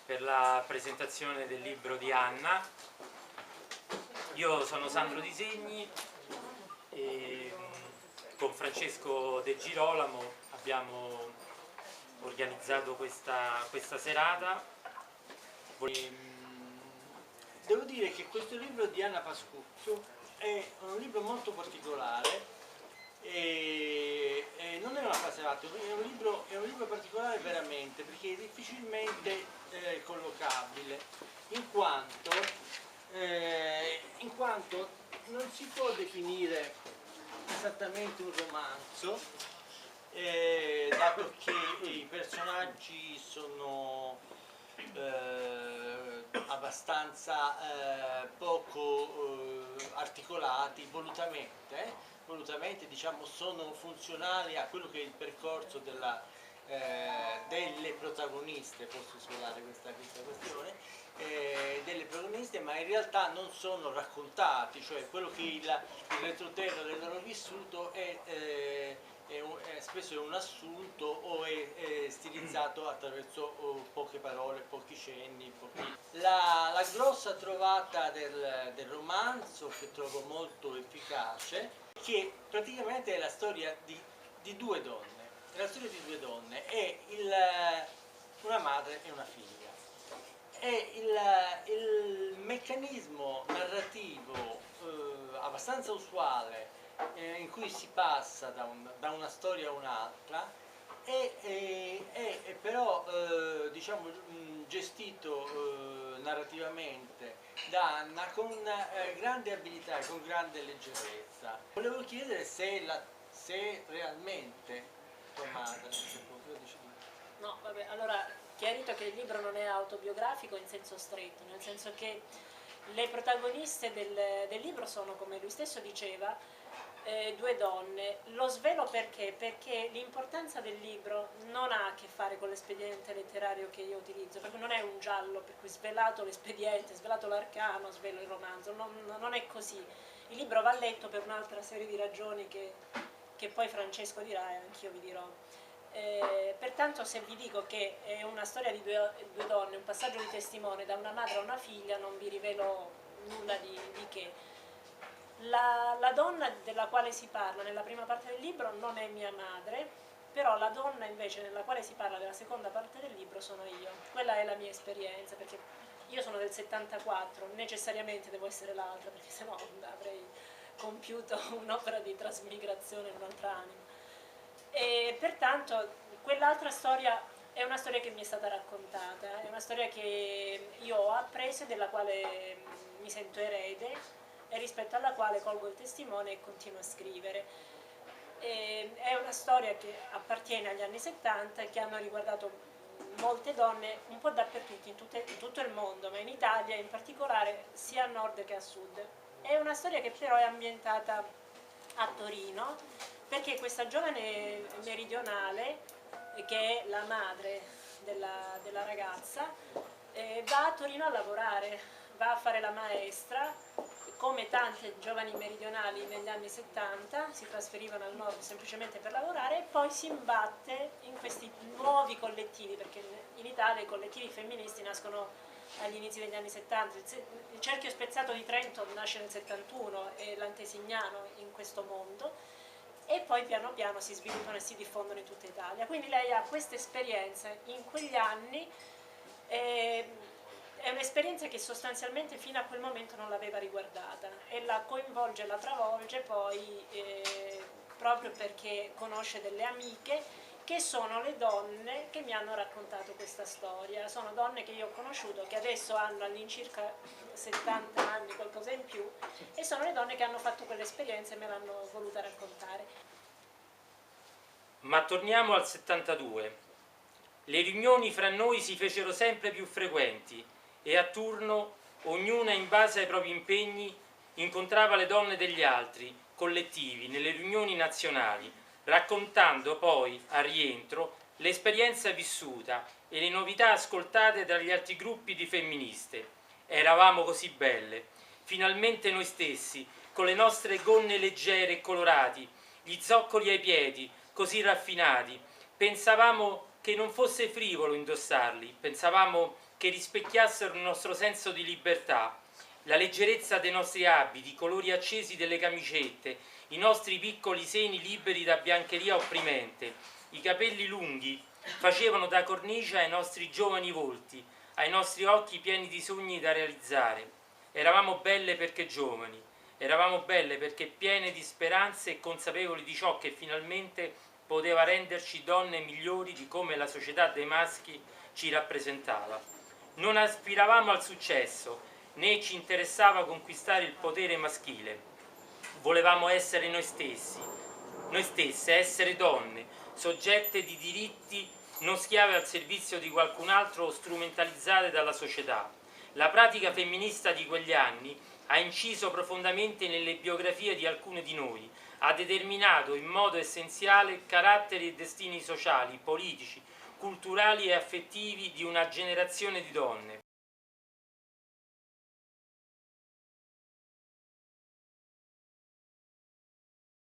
per la presentazione del libro di Anna. Io sono Sandro Disegni e con Francesco De Girolamo abbiamo organizzato questa serata. Devo dire che questo libro di Anna Pascuccio è un libro molto particolare e non è una frase fatta, è un libro particolare veramente, perché è difficilmente collocabile, in quanto non si può definire esattamente un romanzo, dato che i personaggi sono abbastanza poco articolati, volutamente diciamo, sono funzionali a quello che è il percorso delle protagoniste, posso svelare questa questione, delle protagoniste, ma in realtà non sono raccontati, cioè quello che il retroterra del loro vissuto spesso è un assunto o è stilizzato attraverso poche parole, pochi cenni. La grossa trovata del romanzo, che trovo molto efficace, che praticamente è la storia di due donne. La storia di due donne è una madre e una figlia. E il meccanismo narrativo abbastanza usuale in cui si passa da una storia a un'altra è però diciamo, gestito narrativamente da Anna con grande abilità e con grande leggerezza. Volevo chiedere se realmente tua madre, No, vabbè, allora chiarito che il libro non è autobiografico in senso stretto, nel senso che le protagoniste del libro sono, come lui stesso diceva, due donne. Lo svelo perché? Perché l'importanza del libro non ha a che fare con l'espediente letterario che io utilizzo, perché non è un giallo per cui svelato l'espediente, svelato l'arcano, svelo il romanzo, non è così. Il libro va letto per un'altra serie di ragioni che poi Francesco dirà e anch'io vi dirò. Pertanto se vi dico che è una storia di due donne, un passaggio di testimone da una madre a una figlia, non vi rivelo nulla di che. La donna della quale si parla nella prima parte del libro non è mia madre, però la donna invece nella quale si parla nella seconda parte del libro sono io. Quella è la mia esperienza, perché io sono del 74, necessariamente devo essere l'altra, perché sennò avrei compiuto un'opera di trasmigrazione in un'altra anima. E pertanto quell'altra storia è una storia che mi è stata raccontata, è una storia che io ho appreso e della quale mi sento erede e rispetto alla quale colgo il testimone e continuo a scrivere. È una storia che appartiene agli anni 70 e che hanno riguardato molte donne un po' dappertutto, in tutto il mondo, ma in Italia in particolare sia a nord che a sud. È una storia che però è ambientata a Torino, perché questa giovane meridionale, che è la madre della ragazza, va a Torino a lavorare, va a fare la maestra, come tante giovani meridionali negli anni 70, si trasferivano al nord semplicemente per lavorare e poi si imbatte in questi nuovi collettivi, perché in Italia i collettivi femministi nascono agli inizi degli anni 70, il cerchio spezzato di Trento nasce nel 71 e l'Antesignano in questo mondo, e poi piano piano si sviluppano e si diffondono in tutta Italia. Quindi lei ha questa esperienza in quegli anni, è un'esperienza che sostanzialmente fino a quel momento non l'aveva riguardata e la coinvolge e la travolge poi proprio perché conosce delle amiche che sono le donne che mi hanno raccontato questa storia. Sono donne che io ho conosciuto, che adesso hanno all'incirca 70 anni, qualcosa in più, e sono le donne che hanno fatto quell'esperienza e me l'hanno voluta raccontare. Ma torniamo al 72. Le riunioni fra noi si fecero sempre più frequenti e a turno, ognuna in base ai propri impegni, incontrava le donne degli altri, collettivi, nelle riunioni nazionali, raccontando poi, a rientro, l'esperienza vissuta e le novità ascoltate dagli altri gruppi di femministe. Eravamo così belle, finalmente noi stessi, con le nostre gonne leggere e colorati, gli zoccoli ai piedi, così raffinati. Pensavamo che non fosse frivolo indossarli, pensavamo che rispecchiassero il nostro senso di libertà, la leggerezza dei nostri abiti, i colori accesi delle camicette, i nostri piccoli seni liberi da biancheria opprimente, i capelli lunghi facevano da cornice ai nostri giovani volti, ai nostri occhi pieni di sogni da realizzare. Eravamo belle perché giovani, eravamo belle perché piene di speranze e consapevoli di ciò che finalmente poteva renderci donne migliori di come la società dei maschi ci rappresentava. Non aspiravamo al successo, né ci interessava conquistare il potere maschile. Volevamo essere noi stesse, essere donne, soggette di diritti, non schiave al servizio di qualcun altro o strumentalizzate dalla società. La pratica femminista di quegli anni ha inciso profondamente nelle biografie di alcune di noi, ha determinato in modo essenziale caratteri e destini sociali, politici, culturali e affettivi di una generazione di donne.